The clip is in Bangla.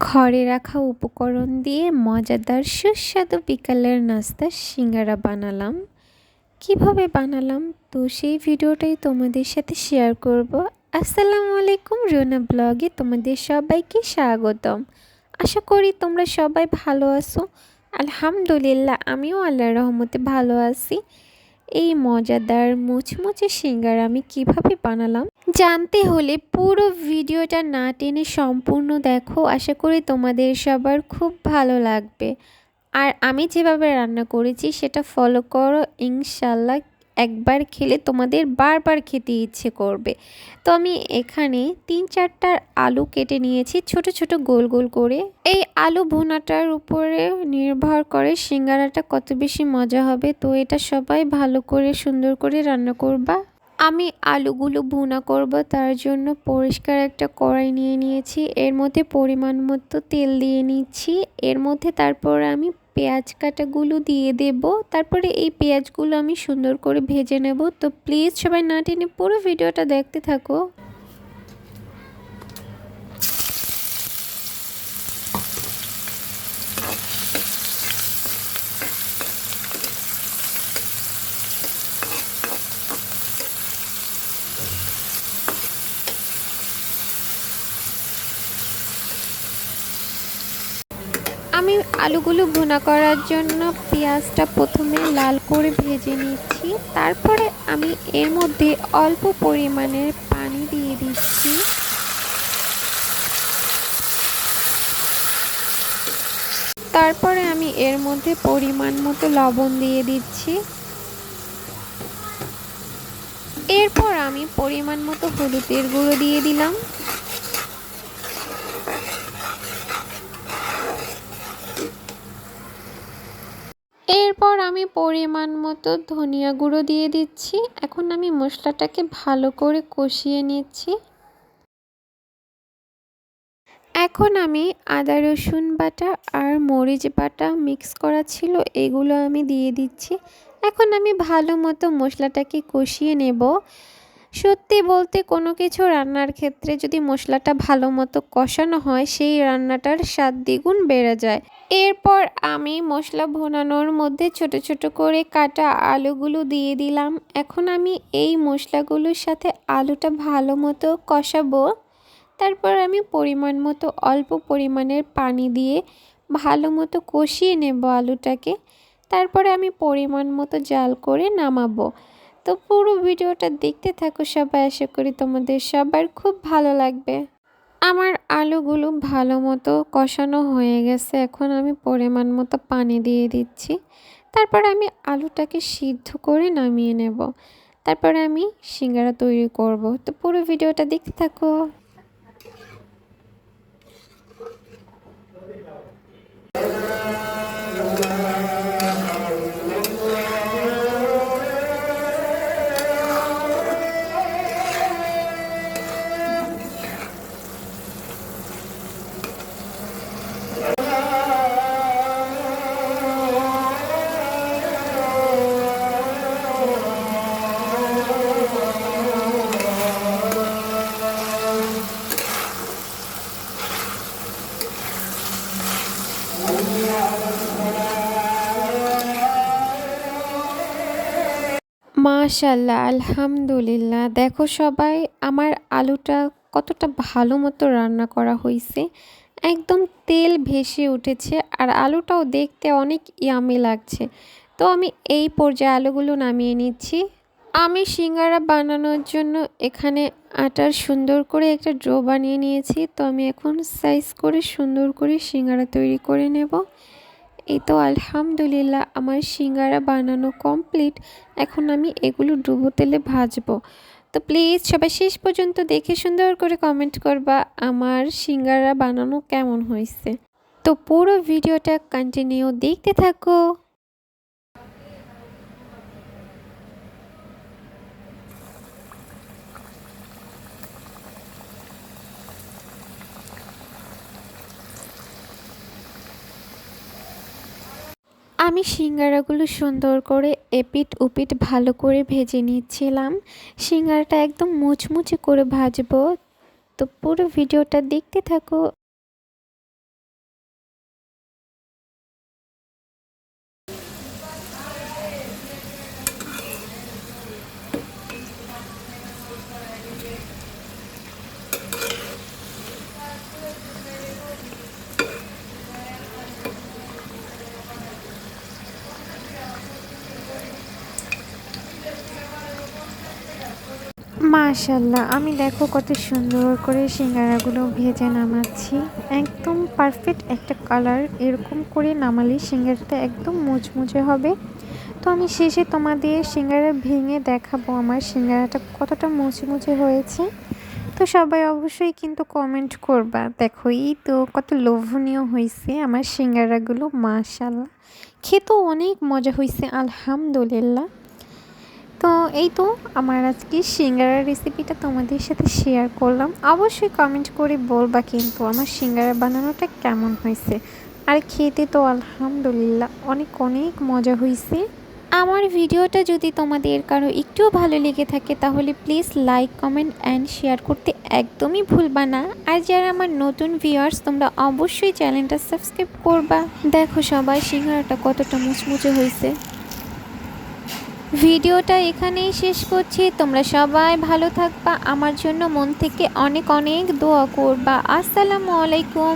ঘরে রাখা উপকরণ দিয়ে মজাদার সুস্বাদু বিকালের নাস্তা সিঙ্গারা বানালাম। কিভাবে বানালাম তো সেই ভিডিওটাই তোমাদের সাথে শেয়ার করব। আসসালামু আলাইকুম, রুনা ব্লগে তোমাদের সবাইকে স্বাগতম। আশা করি তোমরা সবাই ভালো আছো। আলহামদুলিল্লাহ, আমিও আল্লাহর রহমতে ভালো আছি। এই মজাদার মুচমুচে সিঙ্গারা আমি কিভাবে বানালাম জানতে হলে পুরো ভিডিওটা না টেনে সম্পূর্ণ দেখো। আশা করি তোমাদের সবার খুব ভালো লাগবে। আর আমি যেভাবে রান্না করেছি সেটা ফলো করো, ইনশাল্লাহ একবার খেলে তোমাদের বারবার খেতে ইচ্ছে করবে। তো আমি এখানে 3-4টা আলু কেটে নিয়েছি ছোট ছোট গোল গোল করে। এই আলু ভুনাটার উপরে নির্ভর করে সিঙ্গারাটা কত বেশি মজা হবে। তো এটা সবাই ভালো করে সুন্দর করে রান্না করবা। আমি আলুগুলো ভুনা করব, তার জন্য পরিষ্কার একটা কড়াই নিয়ে নিয়েছি। এর মধ্যে পরিমাণ মতো তেল দিয়ে নিচ্ছি। এর মধ্যে তারপর আমি পেঁয়াজ কাটাগুলো দিয়ে দেব। তারপরে এই পেঁয়াজগুলো আমি সুন্দর করে ভেজে নেব। তো প্লিজ সবাই না টেনে পুরো ভিডিওটা দেখতে থাকো। আমি আলুগুলো ভুনা করার জন্য পেঁয়াজটা প্রথমে লাল করে ভেজে নিচ্ছি। তারপরে আমি এর মধ্যে অল্প পরিমাণের পানি দিয়ে দিচ্ছি। তারপরে আমি এর মধ্যে পরিমাণ মতো লবণ দিয়ে দিচ্ছি। এরপর আমি পরিমাণ মতো হলুদের গুঁড়ো দিয়ে দিলাম। এরপর আমি পরিমাণ মতো ধনিয়া গুঁড়ো দিয়ে দিচ্ছি। এখন আমি মশলাটাকে ভালো করে কষিয়ে নিচ্ছি। এখন আমি আদা রসুন বাটা আর মরিচ বাটা মিক্স করা ছিল, এগুলো আমি দিয়ে দিচ্ছি। এখন আমি ভালো মতো মশলাটাকে কষিয়ে নেব। সত্যি বলতে কোনো কিছু রান্নার ক্ষেত্রে যদি মশলাটা ভালো মতো কষানো হয় সেই রান্নাটার স্বাদ দ্বিগুণ বেড়ে যায়। এরপর আমি মশলা ভুনানোর মধ্যে ছোট ছোট করে কাটা আলুগুলো দিয়ে দিলাম। এখন আমি এই মশলাগুলোর সাথে আলুটা ভালো মতো কষাবো। তারপর আমি পরিমাণ মতো অল্প পরিমাণের পানি দিয়ে ভালো মতো কষিয়ে নেব আলুটাকে। তারপরে আমি পরিমাণ মতো জাল করে নামাবো। তো পুরো ভিডিওটা দেখতে থাকো সবাই, আশা করি তোমাদের সবার খুব ভালো লাগবে। আমার আলুগুলো ভালো মতো কষানো হয়ে গেছে। এখন আমি পরিমাণ মতো পানি দিয়ে দিচ্ছি। তারপর আমি আলুটাকে সিদ্ধ করে নামিয়ে নেব। তারপরে আমি সিঙ্গারা তৈরি করব। তো পুরো ভিডিওটা দেখতে থাকো। মাশাআল্লাহ, আলহামদুলিল্লাহ। দেখো সবাই, আমার আলুটা কতটা ভালো মতো রান্না করা হয়েছে। একদম তেল ভেসে উঠেছে আর আলুটাও দেখতে অনেক ইয়ামি লাগছে। তো আমি এই পর্যায়ে আলুগুলো নামিয়ে নিচ্ছি। আমি সিঙ্গারা বানানোর জন্য এখানে আটার সুন্দর করে একটা ডো বানিয়ে নিয়েছি। তো আমি এখন সাইজ করে সুন্দর করে সিঙ্গারা তৈরি করে নেব। এই তো আলহামদুলিল্লাহ, আমার সিঙ্গারা বানানো কমপ্লিট। এখন আমি এগুলো ডুবো তেলে ভাজবো। তো প্লিজ সবাই শেষ পর্যন্ত দেখে সুন্দর করে কমেন্ট করবা আমার সিঙ্গারা বানানো কেমন হয়েছে। তো পুরো ভিডিওটা কন্টিনিউ দেখতে থাকো। আমি সিঙ্গারাগুলো সুন্দর করে এপিট ওপিট ভালো করে ভেজে নিচ্ছিলাম। সিঙ্গারাটা একদম মুচমুচে করে ভাজবো। তো পুরো ভিডিওটা দেখতে থাকো। মাশাল্লাহ, আমি দেখো কত সুন্দর করে সিঙ্গারাগুলো ভেজে নামাচ্ছি। একদম পারফেক্ট একটা কালার, এরকম করে নামালে সিঙ্গারাটা একদম মুচমুচে হবে। তো আমি শেষে তোমাদের সিঙ্গারা ভেঙে দেখাবো আমার সিঙ্গারাটা কতটা মুচমুচে হয়েছে। তো সবাই অবশ্যই কিন্তু কমেন্ট করবা। দেখো এই তো কত লোভনীয় হয়েছে আমার সিঙ্গারাগুলো, মাশাল্লাহ খেতেও অনেক মজা হয়েছে আলহামদুলিল্লাহ। তো এই তো আমার আজকে সিঙ্গারার রেসিপিটা তোমাদের সাথে শেয়ার করলাম। অবশ্যই কমেন্ট করে বলবা কিন্তু আমার সিঙ্গারা বানানোটা কেমন হয়েছে। আর খেতে তো আলহামদুলিল্লাহ অনেক অনেক মজা হয়েছে। আমার ভিডিওটা যদি তোমাদের কারো একটুও ভালো লেগে থাকে তাহলে please like comment and share করতে একদমই ভুলবা না। আর যারা আমার নতুন ভিউয়ার্স তোমরা অবশ্যই চ্যানেলটা সাবস্ক্রাইব করবা। দেখো সবাই সিঙ্গারাটা কতটা মুচমুচে হয়েছে। ভিডিওটা এখানেই শেষ করছি। তোমরা সবাই ভালো থাকবা, আমার জন্য মন থেকে অনেক অনেক দোয়া করবা। আসসালামু আলাইকুম।